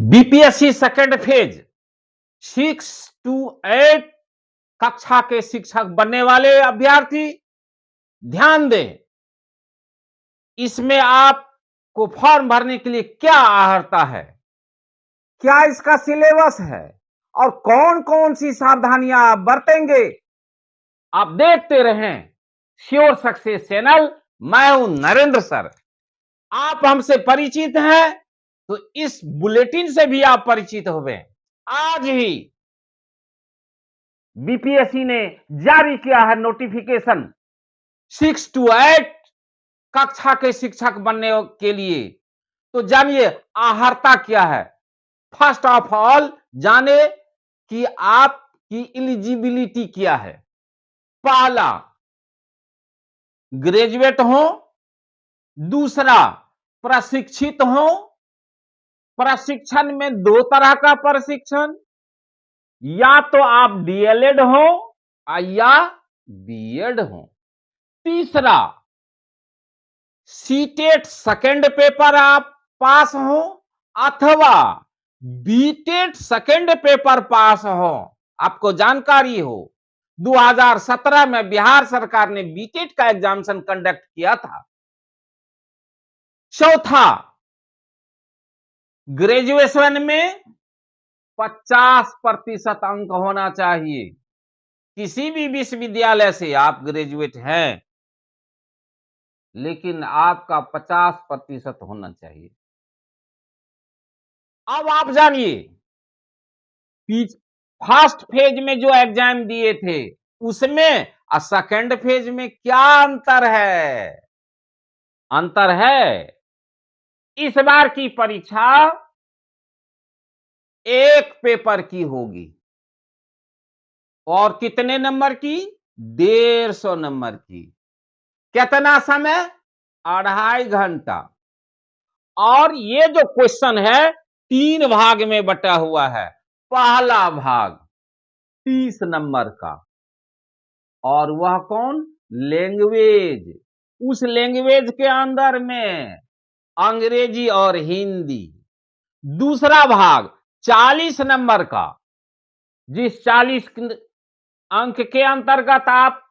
BPSC second phase 6 to 8 कक्षा के शिक्षक बनने वाले अभ्यर्थी ध्यान दें। इसमें आपको फॉर्म भरने के लिए क्या अहर्ता है, क्या इसका सिलेबस है और कौन कौन सी सावधानियां आप बरतेंगे, आप देखते रहें श्योर सक्सेस चैनल। मैं हूं नरेंद्र सर। आप हमसे परिचित हैं तो इस बुलेटिन से भी आप परिचित होंगे। आज ही बीपीएससी ने जारी किया है नोटिफिकेशन 6 to 8 कक्षा के शिक्षक बनने के लिए। तो जानिए अहर्ता क्या है। फर्स्ट ऑफ ऑल जाने कि आपकी एलिजिबिलिटी क्या है। पहला, ग्रेजुएट हो। दूसरा, प्रशिक्षित हो। प्रशिक्षण में दो तरह का प्रशिक्षण, या तो आप डीएलएड हो या बीएड हो। तीसरा, सीटेट सेकेंड पेपर आप पास हो अथवा बीटेट सेकेंड पेपर पास हो। आपको जानकारी हो 2017 में बिहार सरकार ने बीटेट का एग्जामिनेशन कंडक्ट किया था। चौथा, ग्रेजुएशन में 50% अंक होना चाहिए। किसी भी विश्वविद्यालय से आप ग्रेजुएट हैं, लेकिन आपका 50% होना चाहिए। अब आप जानिए फर्स्ट फेज में जो एग्जाम दिए थे उसमें और सेकेंड फेज में क्या अंतर है। अंतर है, इस बार की परीक्षा एक पेपर की होगी और कितने नंबर की? 150 नंबर की। कितना समय? 2.5 घंटा। और ये जो क्वेश्चन है 3 भाग में बटा हुआ है। पहला भाग 30 नंबर का, और वह कौन? लैंग्वेज। उस लैंग्वेज के अंदर में अंग्रेजी और हिंदी। दूसरा भाग 40 नंबर का, जिस 40 अंक के अंतर्गत आप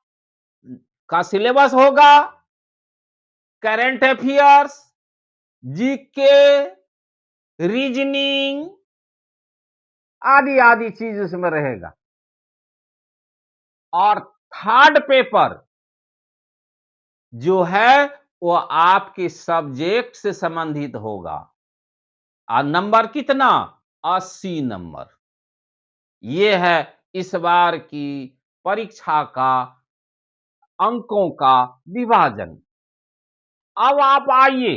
का सिलेबस होगा करंट अफेयर्स, जीके, रीजनिंग आदि आदि चीज उसमें रहेगा। और थर्ड पेपर जो है वो आपके सब्जेक्ट से संबंधित होगा। और नंबर कितना? 80 नंबर। यह है इस बार की परीक्षा का अंकों का विभाजन। अब आप आइए,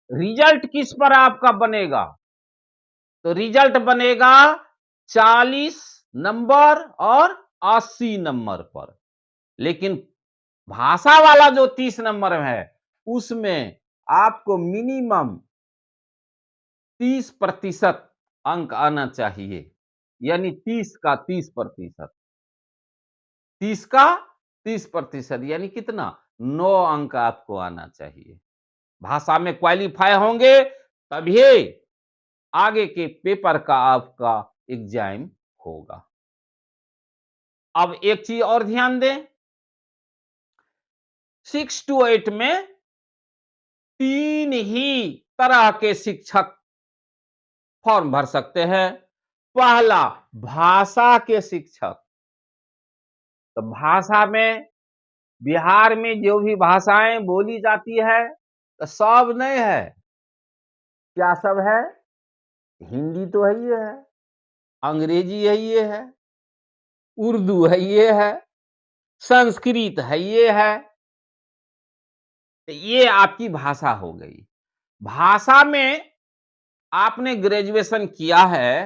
रिजल्ट किस पर आपका बनेगा? तो रिजल्ट बनेगा 40 नंबर और 80 नंबर पर। लेकिन भाषा वाला जो 30 नंबर है उसमें आपको मिनिमम 30% अंक आना चाहिए। यानी 30 का 30%। 30 का 30% यानी कितना? 9 अंक आपको आना चाहिए। भाषा में क्वालिफाई होंगे तभी आगे के पेपर का आपका एग्जाम होगा। अब एक चीज और ध्यान दें, 6 to 8 में 3 ही तरह के शिक्षक फॉर्म भर सकते हैं। पहला, भाषा के शिक्षक। तो भाषा में बिहार में जो भी भाषाएं बोली जाती है तो सब नहीं है। क्या सब है? हिंदी तो है ये है, अंग्रेजी है ये है, उर्दू है ये है, संस्कृत है ये है। तो ये आपकी भाषा हो गई। भाषा में आपने ग्रेजुएशन किया है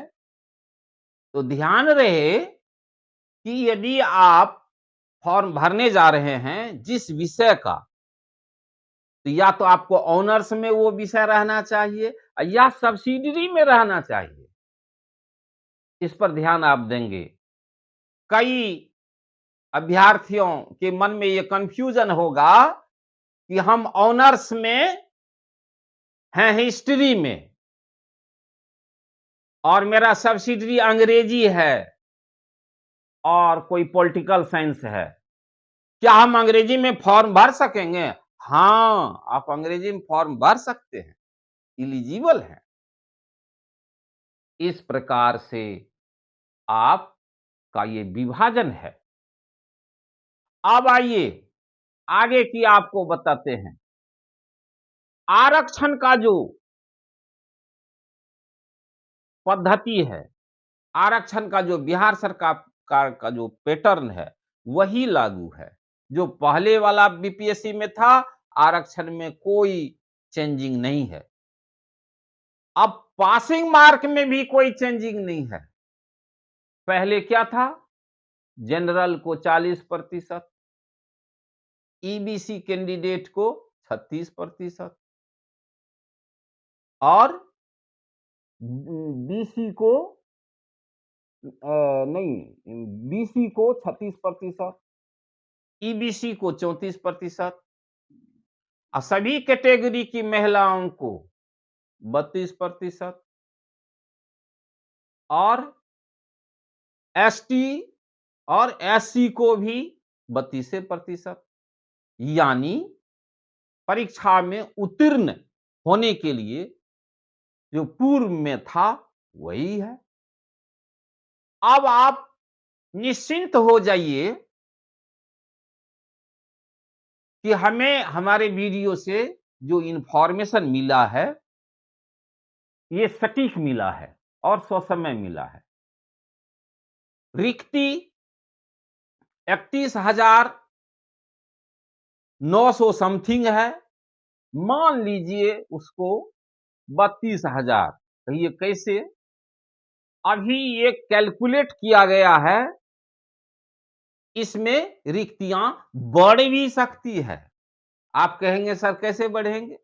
तो ध्यान रहे कि यदि आप फॉर्म भरने जा रहे हैं जिस विषय का, तो या तो आपको ऑनर्स में वो विषय रहना चाहिए या सब्सिडियरी में रहना चाहिए। इस पर ध्यान आप देंगे। कई अभ्यर्थियों के मन में ये कंफ्यूजन होगा कि हम ऑनर्स में हैं हिस्ट्री में और मेरा सब्सिडरी अंग्रेजी है और कोई पॉलिटिकल साइंस है, क्या हम अंग्रेजी में फॉर्म भर सकेंगे? हाँ, आप अंग्रेजी में फॉर्म भर सकते हैं, एलिजिबल हैं। इस प्रकार से आपका ये विभाजन है। अब आइए आगे की आपको बताते हैं। आरक्षण का जो पद्धति है, आरक्षण का जो बिहार सरकार का जो पैटर्न है, वही लागू है। जो पहले वाला बीपीएससी में था, आरक्षण में कोई चेंजिंग नहीं है। अब पासिंग मार्क में भी कोई चेंजिंग नहीं है। पहले क्या था? जनरल को 40%, ईबीसी कैंडिडेट को 36% और बीसी को नहीं, बीसी को 36%, ईबीसी को 34% और सभी कैटेगरी की महिलाओं को 32% और एसटी और एससी को भी 32%। यानी परीक्षा में उत्तीर्ण होने के लिए जो पूर्व में था वही है। अब आप निश्चिंत हो जाइए कि हमें हमारे वीडियो से जो इंफॉर्मेशन मिला है, ये सटीक मिला है और ससमय मिला है। रिक्ति 31,900 समथिंग है। मान लीजिए उसको 32,000। कहिए कैसे? अभी ये कैलकुलेट किया गया है, इसमें रिक्तियां बढ़ भी सकती है। आप कहेंगे सर कैसे बढ़ेंगे?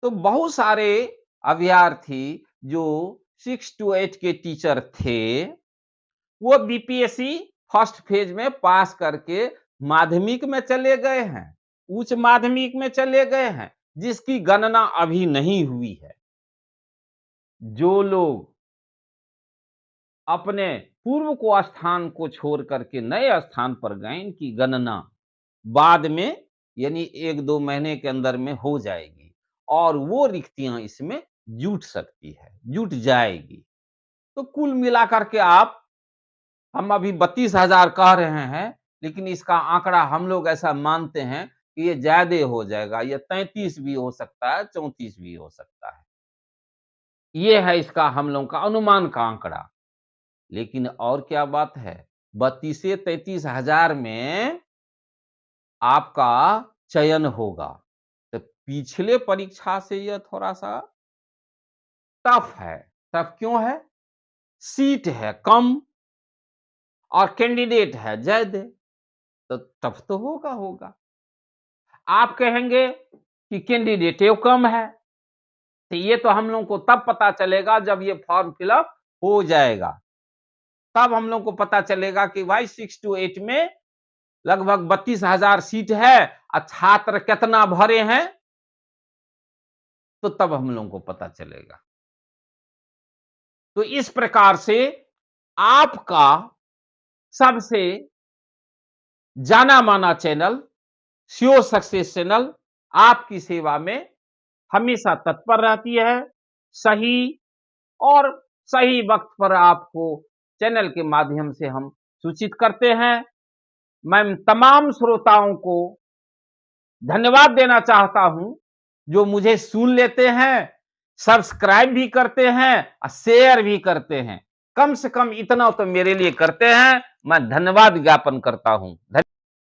तो बहुत सारे अभ्यर्थी जो 6 to 8 के टीचर थे, वो बीपीएससी फर्स्ट फेज में पास करके माध्यमिक में चले गए हैं, उच्च माध्यमिक में चले गए हैं, जिसकी गणना अभी नहीं हुई है। जो लोग अपने पूर्व को स्थान को छोड़ करके नए स्थान पर गए, इनकी गणना बाद में यानी 1-2 महीने के अंदर में हो जाएगी और वो रिक्तियां इसमें जुट सकती है, जुट जाएगी। तो कुल मिलाकर के हम अभी 32,000 कह रहे हैं, लेकिन इसका आंकड़ा हम लोग ऐसा मानते हैं कि ये ज्यादा हो जाएगा, ये 33 भी हो सकता है, 34 भी हो सकता है। ये है इसका हम लोग का अनुमान का आंकड़ा। लेकिन और क्या बात है, 32 से 33,000 में आपका चयन होगा। तो पिछले परीक्षा से यह थोड़ा-सा टफ है। टफ क्यों है? सीट है कम और कैंडिडेट है ज्यादा, तो टफ तो होगा। आप कहेंगे कि कैंडिडेट कम है, तो ये तो हम लोग को तब पता चलेगा जब ये फॉर्म फिलअप हो जाएगा। तब हम लोग को पता चलेगा कि भाई 6 to 8 में लगभग 32,000 सीट है और छात्र कितना भरे हैं, तो तब हम लोगों को पता चलेगा। तो इस प्रकार से आपका सबसे जाना माना चैनल श्योर सक्सेस चैनल आपकी सेवा में हमेशा तत्पर रहती है। सही और सही वक्त पर आपको चैनल के माध्यम से हम सूचित करते हैं। मैं तमाम श्रोताओं को धन्यवाद देना चाहता हूं जो मुझे सुन लेते हैं, सब्सक्राइब भी करते हैं और शेयर भी करते हैं। कम से कम इतना तो मेरे लिए करते हैं। मैं धन्यवाद ज्ञापन करता हूं।